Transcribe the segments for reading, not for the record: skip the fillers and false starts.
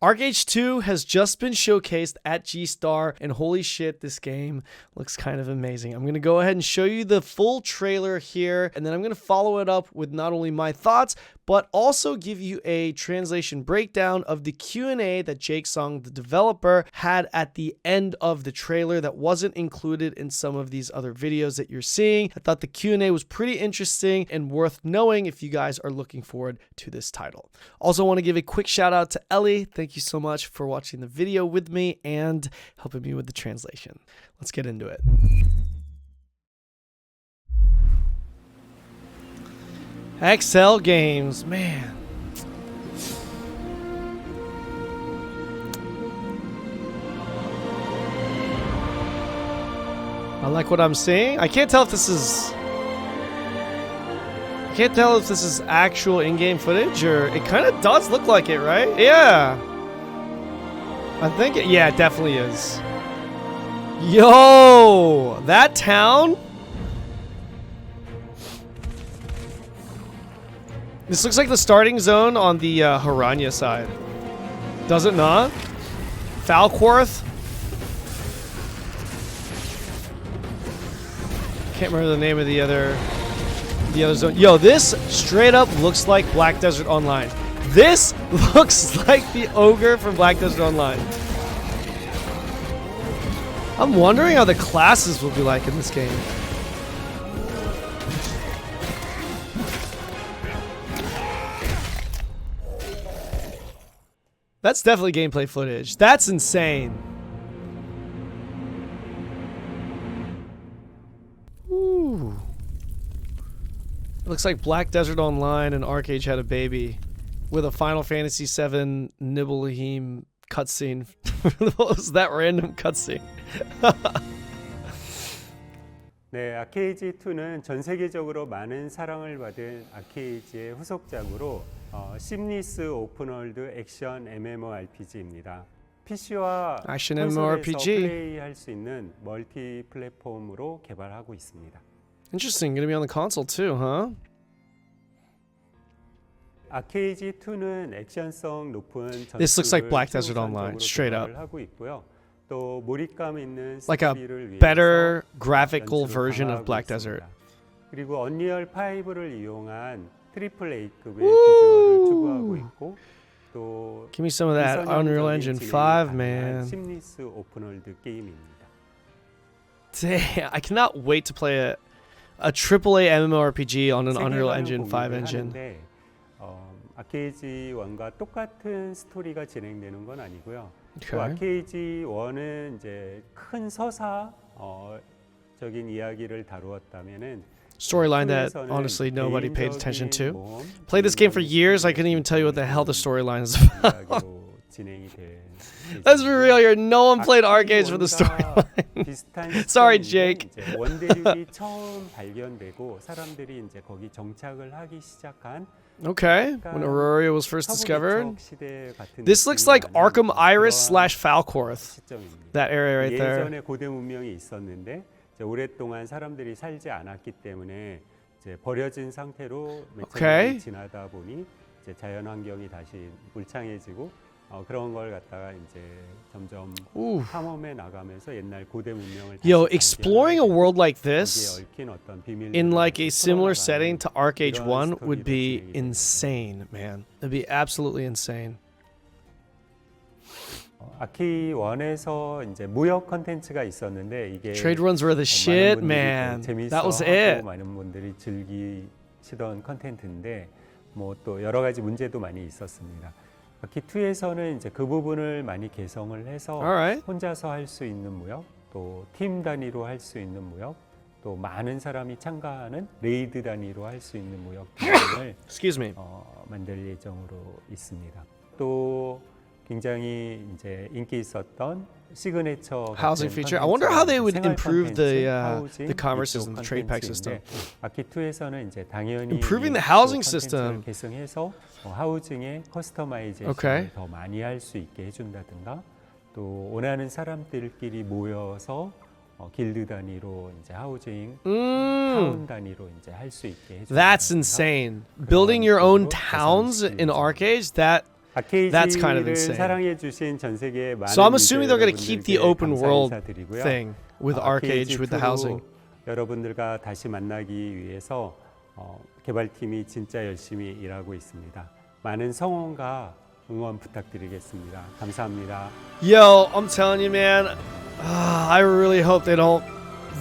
ArcheAge2 has just been showcased at G-Star, and holy shit, this game looks kind of amazing. I'm going to go ahead and show you the full trailer here, and then I'm going to follow it up with not only my thoughts, but also give you a translation breakdown of the Q&A that Jake Song, the developer, had at the end of the trailer that wasn't included in some of these other videos that you're seeing. I thought the Q&A was pretty interesting and worth knowing if you guys are looking forward to this title. Also want to give a quick shout out to Ellie. Thank you so much for watching the video with me and helping me with the translation. Let's get into it. XL Games, man. I like what I'm seeing. I can't tell if this is actual in-game footage, or it kind of does look like it, right? Yeah. I think yeah, it definitely is. Yo, that town? This looks like the starting zone on the Haranya side. Does it not? Falkworth? Can't remember the name of the other zone. Yo, this straight up looks like Black Desert Online. This looks like the ogre from Black Desert Online. I'm wondering how the classes will be like in this game. That's definitely gameplay footage. That's insane. Ooh. It looks like Black Desert Online and Archeage had a baby with a Final Fantasy VII Nibelheim cutscene. What was that random cutscene? 네, 아케이지2는 전 세계적으로 많은 사랑을 받은 아케이지의 후속작으로 심리스 오픈월드 액션 MMORPG입니다. PC와 콘솔에서 플레이할 수 있는 멀티 플랫폼으로 개발하고 있습니다. Interesting, gonna be on the console too, huh? 아케이지2는 액션성 높은 This looks like Black Desert Online, straight up. 하고 있고요. 또 몰입감 있는 like a better graphical version of Black Desert. 그리고 언리얼 5를 이용한 트리플 A급의 비주얼을 추구하고 있고 또 Give me some of that Unreal Engine 5, man. 심리스 오픈월드 게임입니다. Damn, I cannot wait to play a AAA MMORPG on an Unreal Engine 5 engine. 아케이지 1과 똑같은 스토리가 진행되는 건 아니고요. Okay. 또 아케이지 1은 이제 큰 서사 적인 이야기를 다루었다면은 storyline that honestly nobody paid attention to. Played this game for years, I couldn't even tell you what the hell the storyline is about. Let's be real here, no one played Archeage for the storyline. Sorry, Jake. 원대륙이 처음 발견되고 사람들이 이제 거기 정착을 하기 시작한 Okay, when Aurora was first discovered. This looks like Arkham Iris / Falkworth. That area right there. 예전에 고대 문명이 있었는데 이제 오랫동안 사람들이 살지 않았기 때문에 이제 버려진 상태로 Okay. 지나다 보니 이제 자연 환경이 다시 울창해지고 그런 걸 갖다가 이제 점점 탐험해 나가면서 옛날 고대 문명을 Yo, exploring a world like this in like a similar setting to Archeage 1 would be insane, man. It'd be absolutely insane. 아키 1에서 이제 무역 컨텐츠가 있었는데 이게 Trade runs were the shit, man. That was it. 많은 분들이 즐기시던 컨텐츠인데 뭐 또 여러 가지 문제도 많이 있었습니다. 아키2에서는 이제 그 부분을 많이 개성을 해서 혼자서 할 수 있는 무역, 또 팀 단위로 할 수 있는 무역, 또 많은 사람이 참가하는 레이드 단위로 할 수 있는 무역 등을 만들 예정으로 있습니다. 또 굉장히 이제 인기 있었던 시그네처 housing feature. I wonder how they would improve the commerce system, the trade pack system. 아키2에서는 이제 당연히 improving the housing system. 계승해서 하우징의 커스터마이제이션을 더 많이 할 수 있게 해준다든가, 또 원하는 사람들끼리 모여서 길드 단위로 이제 하우징 타운 단위로 이제 할 수 있게 해준다든가. That's insane. Building your own towns in Archeage, that That's kind of 아케이지를 insane. 사랑해 주신 전 세계 많은 So I'm assuming they're going to keep the 유저분들께 open 감사 world 인사드리고요. thing with Archeage, with the housing. 여러분들과 다시 만나기 위해서 개발팀이 진짜 열심히 일하고 있습니다. 많은 성원과 응원 부탁드리겠습니다. 감사합니다. Yo, I'm telling you, man, I really hope they don't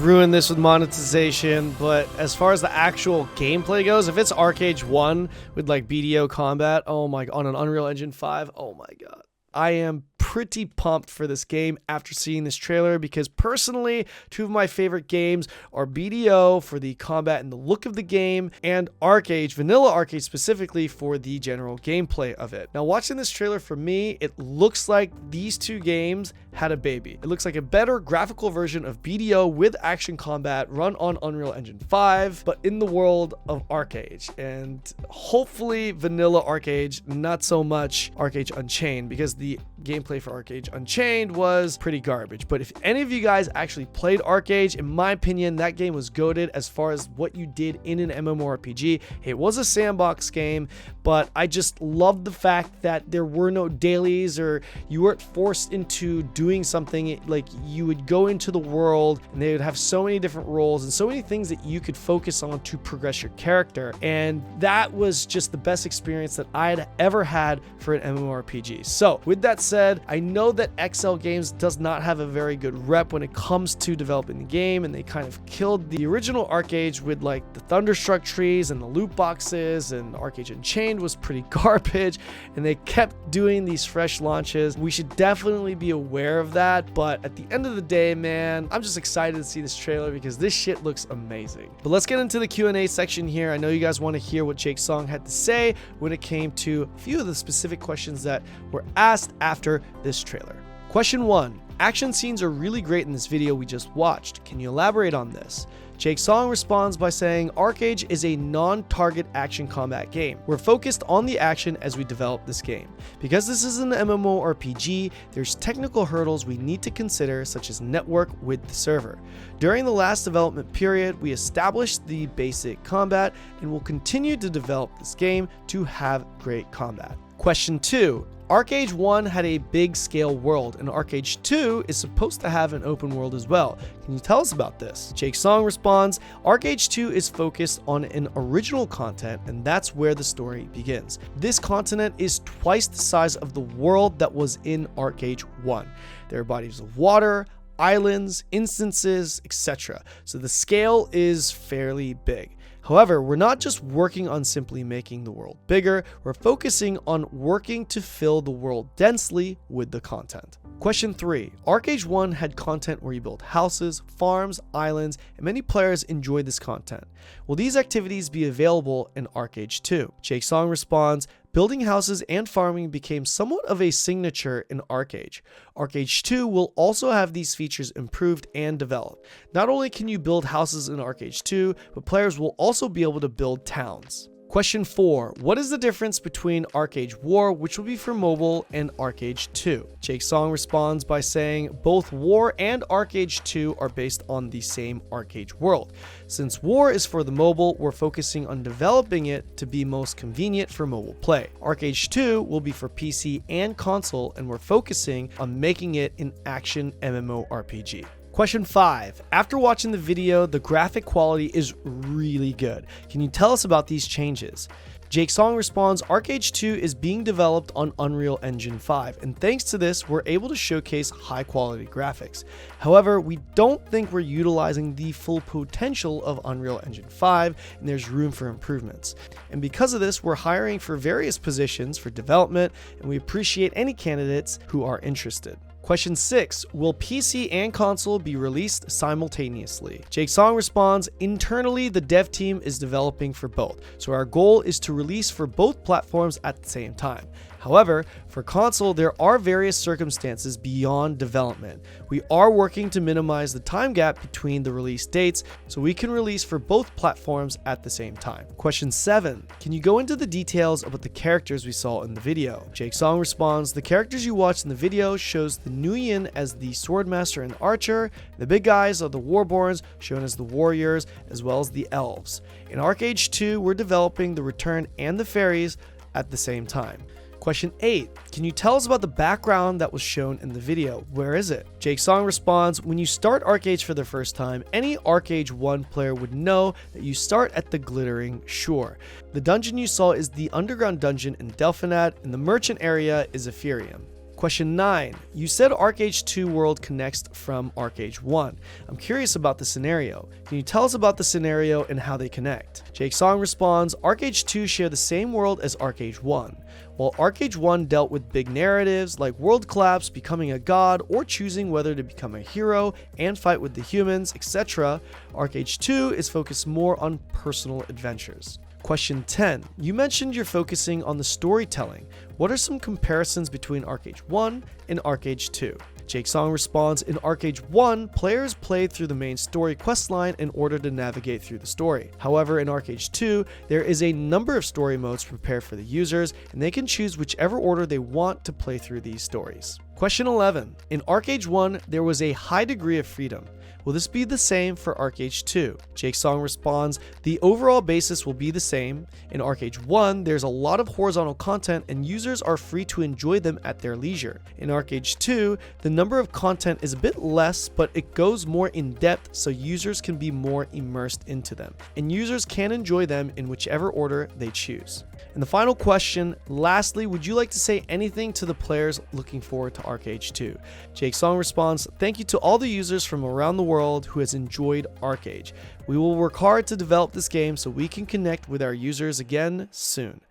ruin this with monetization, but as far as the actual gameplay goes, if it's ArcheAge2 with like BDO combat, oh my, on an Unreal Engine 5, oh my god. I am pretty pumped for this game after seeing this trailer because personally, two of my favorite games are BDO for the combat and the look of the game, and Archeage, vanilla Archeage specifically for the general gameplay of it. Now, watching this trailer, for me, it looks like these two games had a baby. It looks like a better graphical version of BDO with action combat run on Unreal Engine 5, but in the world of Archeage, and hopefully vanilla Archeage, not so much Archeage Unchained, because the gameplay for Archeage Unchained was pretty garbage. But if any of you guys actually played Archeage, in my opinion, that game was goated as far as what you did in an MMORPG. It was a sandbox game, but I just loved the fact that there were no dailies or you weren't forced into doing something. Like, you would go into the world and they would have so many different roles and so many things that you could focus on to progress your character. And that was just the best experience that I had ever had for an MMORPG. So with that said, I know that XL Games does not have a very good rep when it comes to developing the game, and they kind of killed the original Archeage with like the Thunderstruck trees and the loot boxes, and Archeage Unchained was pretty garbage, and they kept doing these fresh launches. We should definitely be aware of that, but at the end of the day, man, I'm just excited to see this trailer because this shit looks amazing. But let's get into the Q&A section here. I know you guys want to hear what Jake Song had to say when it came to a few of the specific questions that were asked after this trailer. Question 1. Action scenes are really great in this video we just watched. Can you elaborate on this? Jake Song responds by saying, Archeage is a non-target action combat game. We're focused on the action as we develop this game. Because this is an MMORPG, there's technical hurdles we need to consider, such as network with the server. During the last development period, we established the basic combat and will continue to develop this game to have great combat. Question 2. ArcheAge1 had a big scale world, and ArcheAge2 is supposed to have an open world as well. Can you tell us about this? Jake Song responds, ArcheAge2 is focused on an original content, and that's where the story begins. This continent is twice the size of the world that was in ArcheAge1. There are bodies of water, islands, instances, etc. So the scale is fairly big. However, we're not just working on simply making the world bigger, we're focusing on working to fill the world densely with the content. Question 3. ArcheAge1 had content where you build houses, farms, islands, and many players enjoy this content. Will these activities be available in ArcheAge2? Jake Song responds, building houses and farming became somewhat of a signature in Archeage. ArcheAge2 will also have these features improved and developed. Not only can you build houses in ArcheAge2, but players will also be able to build towns. Question 4. What is the difference between Archeage War, which will be for mobile, and Archeage 2? Jake Song responds by saying both War and Archeage 2 are based on the same Archeage world. Since War is for the mobile, we're focusing on developing it to be most convenient for mobile play. Archeage 2 will be for PC and console, and we're focusing on making it an action MMORPG. Question 5. After watching the video, the graphic quality is really good. Can you tell us about these changes? Jake Song responds, Archeage 2 is being developed on Unreal Engine 5, and thanks to this, we're able to showcase high quality graphics. However, we don't think we're utilizing the full potential of Unreal Engine 5, and there's room for improvements. And because of this, we're hiring for various positions for development, and we appreciate any candidates who are interested. Question 6. Will PC and console be released simultaneously? Jake Song responds, internally the dev team is developing for both, so our goal is to release for both platforms at the same time. However, for console, there are various circumstances beyond development. We are working to minimize the time gap between the release dates so we can release for both platforms at the same time. Question 7. Can you go into the details about the characters we saw in the video? Jake Song responds, the characters you watched in the video shows the Nuyen as the Swordmaster and Archer, the big guys are the Warborns, shown as the Warriors, as well as the Elves. In Archeage 2, we're developing the Return and the Fairies at the same time. Question 8. Can you tell us about the background that was shown in the video? Where is it? Jake Song responds, when you start ArcheAge for the first time, any ArcheAge2 player would know that you start at the glittering shore. The dungeon you saw is the underground dungeon in Delphinat, and the merchant area is Ethereum. Question 9. You said ArcheAge2 world connects from ArcheAge1. I'm curious about the scenario. Can you tell us about the scenario and how they connect? Jake Song responds, ArcheAge2 share the same world as ArcheAge1. While ArcheAge1 dealt with big narratives like world collapse, becoming a god, or choosing whether to become a hero and fight with the humans, etc., ArcheAge2 is focused more on personal adventures. Question 10. You mentioned you're focusing on the storytelling. What are some comparisons between ArcheAge1 and ArcheAge2? Jake Song responds, in ArcheAge1, players played through the main story questline in order to navigate through the story. However, in ArcheAge2, there is a number of story modes prepared for the users, and they can choose whichever order they want to play through these stories. Question 11. In ArcheAge1, there was a high degree of freedom. Will this be the same for ArcheAge2? Jake Song responds, the overall basis will be the same. In ArcheAge1, there's a lot of horizontal content and users are free to enjoy them at their leisure. In ArcheAge2, the number of content is a bit less, but it goes more in depth so users can be more immersed into them, and users can enjoy them in whichever order they choose. And the final question, lastly, would you like to say anything to the players looking forward to ArcheAge2? Jake Song responds, thank you to all the users from around the world who has enjoyed ArcheAge. We will work hard to develop this game so we can connect with our users again soon.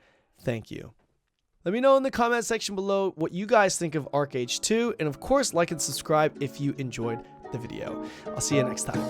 Thank you. Let me know in the comment section below what you guys think of ArcheAge2, and of course like and subscribe if you enjoyed the video. I'll see you next time.